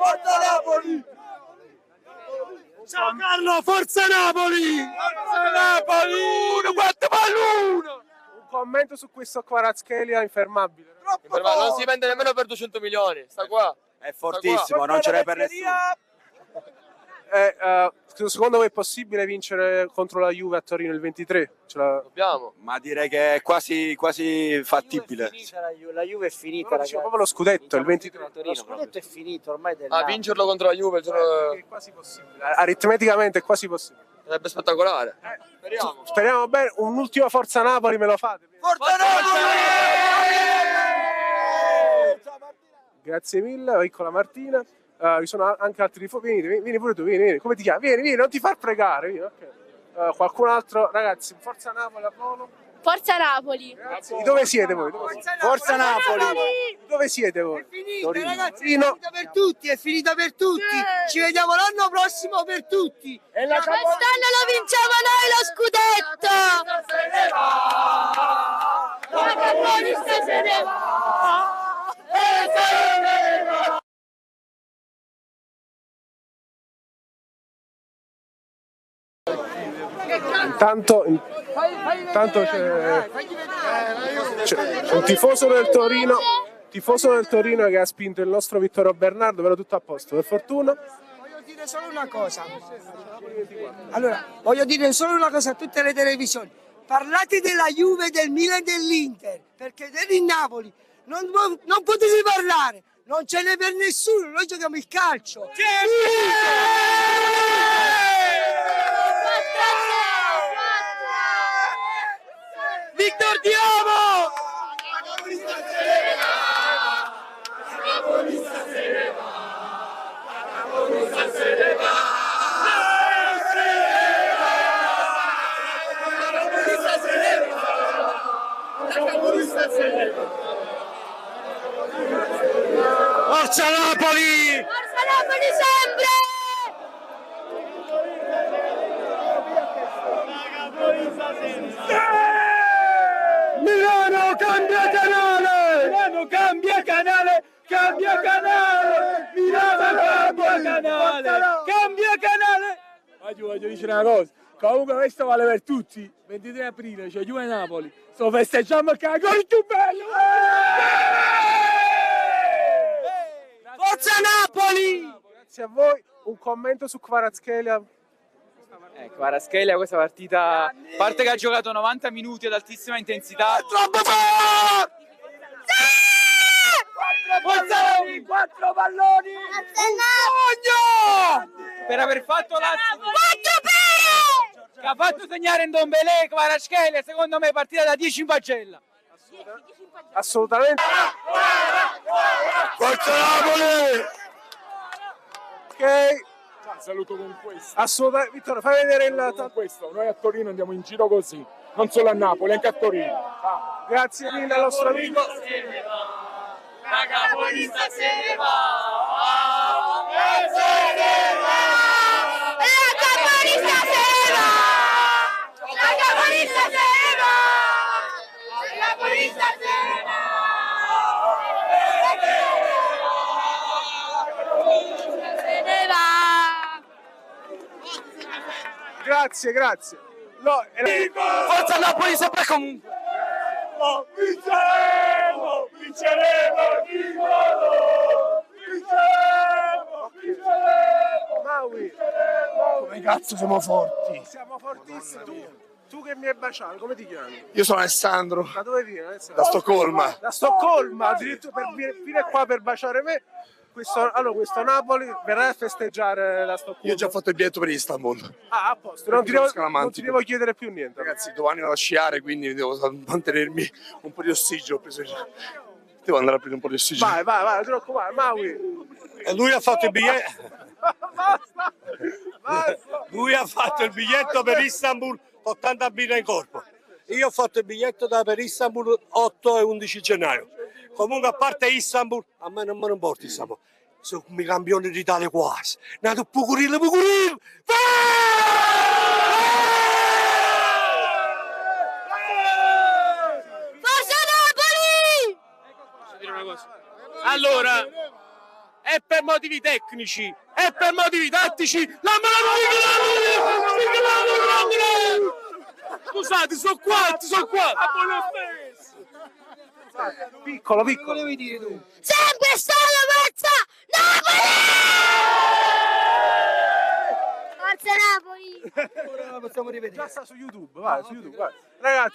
Forza Napoli! Ciao Carlo, forza Napoli! Forza Napoli! 1-4-1! Un commento su questo Kvaratskhelia infermabile. Non si vende nemmeno per 200 milioni, sta qua. È fortissimo, non ce n'è per nessuno. Secondo voi è possibile vincere contro la Juve a Torino il 23? Dobbiamo. Ma direi che è quasi fattibile. La Juve è finita, No, ragazzi. dicevo proprio lo scudetto, il 23. Lo scudetto è finito ormai del A Napoli. vincerlo contro la Juve È quasi possibile. Aritmeticamente è quasi possibile. sarebbe spettacolare. Speriamo. Speriamo bene. Un'ultima forza Napoli me lo fate? Forza Napoli! Grazie mille, piccola Martina. Vi sono anche altri tifosi. Vieni pure tu, vieni. Come ti chiami? Vieni, non ti far pregare. Vieni, ok. Qualcun altro? Ragazzi, forza Napoli a volo. Forza Napoli! Grazie. Di dove siete voi? Forza Napoli! Dove siete voi? È finita, Torino. ragazzi, Torino. è finita per tutti, è finita per tutti. Ci vediamo l'anno prossimo per tutti. Quest'anno lo vinciamo noi lo scudetto! La capolista se ne va! Intanto c'è un tifoso del Torino che ha spinto il nostro Vittorio Bernardo, però tutto a posto, per fortuna. Voglio dire solo una cosa. Allora, voglio dire solo una cosa a tutte le televisioni. Parlate della Juve, del Milan e dell'Inter, perché del Napoli non potete parlare. Non ce n'è per nessuno, noi giochiamo il calcio. Victor Diomo! Forza Napoli! Forza Napoli sempre! Milano cambia canale! Milano cambia canale! Cambia canale! Milano cambia canale! Cambia canale! Voglio dire una cosa, comunque questo vale per tutti. 23 aprile c'è Juve Napoli. Sto festeggiamo il cagone più bello! Forza Napoli! Grazie a voi. Un commento su Kvaratskhelia. Kvaratskhelia questa partita, a parte che ha giocato 90 minuti ad altissima intensità. Troppo forte! Forza Napoli! 4 palloni! Per aver fatto che ha fatto segnare Ndombele, Kvaratskhelia, secondo me partita da 10 in pagella. Assolutamente. Forza Napoli! Ok. Saluto con questo. Assolutamente. Vittorio, fai vedere Con questo. Noi a Torino andiamo in giro così, non solo a Napoli, anche a Torino. Grazie mille al nostro amico. La capolista se ne va! La capolista se ne va! La capolista se ne va! La capolista se ne va! Se ne va! Grazie. No, Forza Napoli sempre comunque! Maui, Come cazzo siamo forti? siamo fortissimi. Tu che mi hai baciato, come ti chiami? Io sono Alessandro, Da dove vieni? da Stoccolma. Da Stoccolma, addirittura per venire qua per baciare me. Questo Napoli verrà a festeggiare da Stoccolma. Io ho già fatto il biglietto per Istanbul. Ah, a posto, non ti devo Scalamantico. chiedere più niente. Ragazzi, domani vado a sciare, quindi devo mantenermi un po' di ossigeno. Devo andare a prendere un po' di ossigeno. Vai, troppo vai, Maui. E lui ha fatto il biglietto. Basta. Lui ha fatto il biglietto per Istanbul 80 birra in corpo. Io ho fatto il biglietto per Istanbul 8 e 11 gennaio. Comunque, a parte Istanbul, a me non me ne importa Istanbul. Sono come i campioni d'Italia quasi. Nato Pucurino! Forza Napoli! Posso dire una cosa? Allora, è per motivi tecnici, è per motivi tattici. Scusate, sono qua. Piccolo. Volevi dire tu? Sempre solo forza Napoli! Forza Napoli! Ora la possiamo rivedere. Già sta su YouTube, vai, su YouTube, vai. Ragazzi,